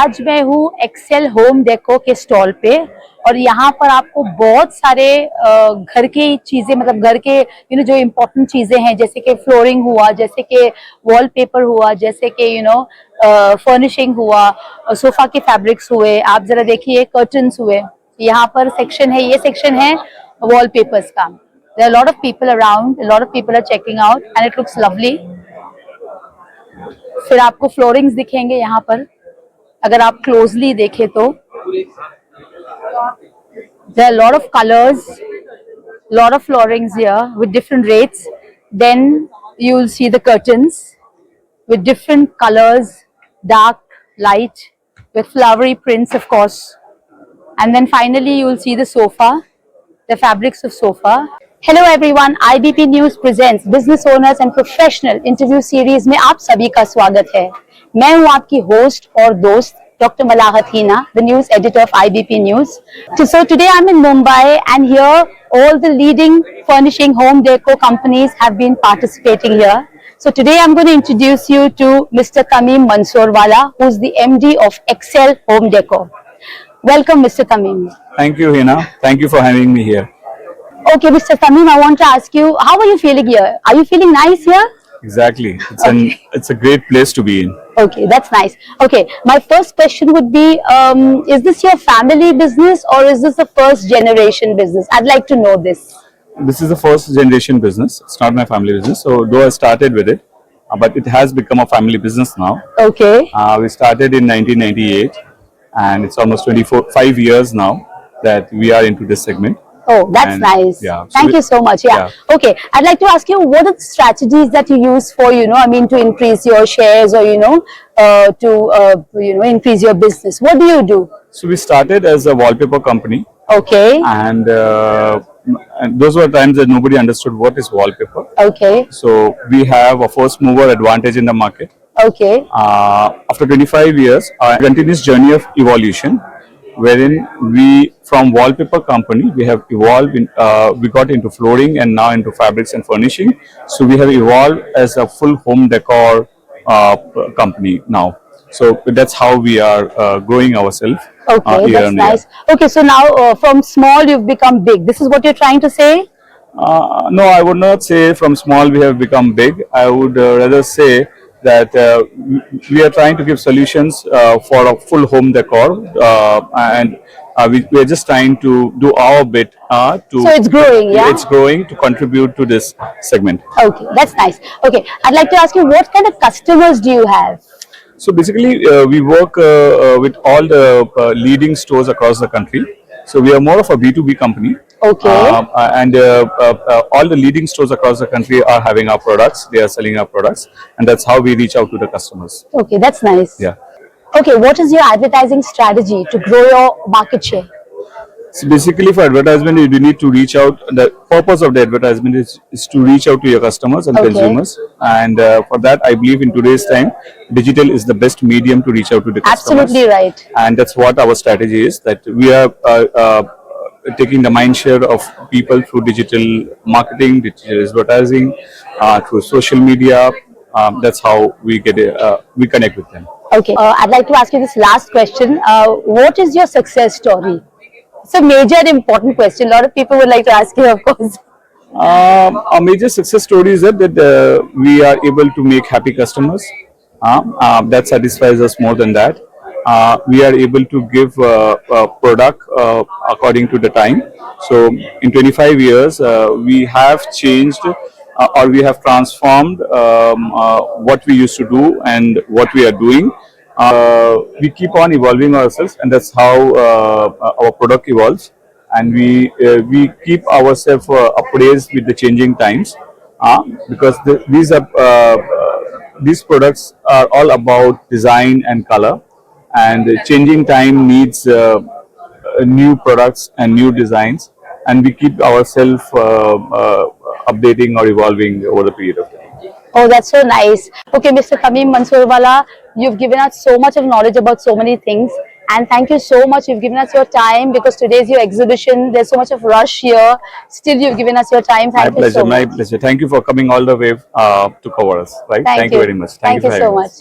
आज मैं हूँ एक्सेल होम डेको के स्टॉल पे और यहाँ पर आपको बहुत सारे घर की चीजें मतलब घर के जो इम्पोर्टेंट चीजें हैं जैसे कि फ्लोरिंग हुआ, जैसे कि वॉलपेपर हुआ, जैसे कि फर्निशिंग हुआ, सोफा के फैब्रिक्स हुए, आप जरा देखिए कर्टन्स हुए। यहाँ पर सेक्शन है, ये सेक्शन है वॉलपेपर्स का। There are a lot of people around, a lot of people are checking out and it looks lovely. फिर आपको फ्लोरिंग्स दिखेंगे यहाँ पर, अगर आप क्लोजली देखें तो there are a lot of colors, lot of floorings here with different rates. Then you will see the curtains with different colors, dark, light, with flowery prints of course. And then finally you will see the sofa, the fabrics of sofa. Hello everyone, IBP News presents Business Owners and Professional Interview Series में आप सभी का स्वागत है। मैं हूँ आपकी host और दोस्त Dr. Malahat Hina, the news editor of IBP News. So today I'm in Mumbai and here all the leading furnishing home decor companies have been participating here. So today I'm going to introduce you to Mr. Tamim Mansoorwala, who's the MD of Excel Home Decor. Welcome Mr. Tamim. Thank you Hina, thank you for having me here. Okay, Mr. Tamim, I want to ask you, how are you feeling here? Are you feeling nice here? Exactly. It's a great place to be in. Okay, that's nice. Okay, my first question would be, is this your family business or is this a first generation business? I'd like to know this. This is a first generation business. It's not my family business. So though I started with it, but it has become a family business now. Okay. We started in 1998 and it's almost 5 years now that we are into this segment. Oh, that's nice. Yeah. Thank you so much. Yeah. Okay. I'd like to ask you, what are the strategies that you use for, to increase your shares or, increase your business? What do you do? So we started as a wallpaper company. Okay. And those were times that nobody understood what is wallpaper. Okay. So we have a first mover advantage in the market. Okay. After 25 years, our continuous journey of evolution, wherein we from wallpaper company we have evolved in, we got into flooring and now into fabrics and furnishing. So we have evolved as a full home decor company now. So that's how we are growing ourselves. Okay, that's nice. Okay, so now from small you've become big. This is what you're trying to say? No, I would not say from small we have become big. I would rather say that we are trying to give solutions for a full home decor and we are just trying to do our bit to... So it's growing, yeah? It's growing to contribute to this segment. Okay, that's nice. Okay, I'd like to ask you, what kind of customers do you have? So basically we work with all the leading stores across the country. So we are more of a B2B company. Okay. And all the leading stores across the country are having our products. They are selling our products, and that's how we reach out to the customers. Okay, that's nice. Yeah. Okay, what is your advertising strategy to grow your market share? So basically, for advertisement, you need to reach out. The purpose of the advertisement is to reach out to your customers and consumers. And for that, I believe in today's time, digital is the best medium to reach out to the customers. Absolutely right. And that's what our strategy is. That we are taking the mind share of people through digital marketing, digital advertising, through social media. That's how we get we connect with them. Okay, I'd like to ask you this last question. What is your success story? It's a major important question. A lot of people would like to ask you, of course. Our major success story is that we are able to make happy customers. That satisfies us more than that. We are able to give a product according to the time. So in 25 years, we have changed or we have transformed what we used to do and what we are doing. We keep on evolving ourselves, and that's how our product evolves. And we keep ourselves appraised with the changing times because these products are all about design and color. And changing time needs new products and new designs, and we keep ourselves updating or evolving over the period of time. Oh, that's so nice. Okay, Mr. Tamim Mansoorwala, you've given us so much of knowledge about so many things, and thank you so much. You've given us your time because today is your exhibition. There's so much of rush here. Still, you've given us your time. Thank you so much. My pleasure. Thank you for coming all the way to cover us. Right? Thank you very much. Thank you so much.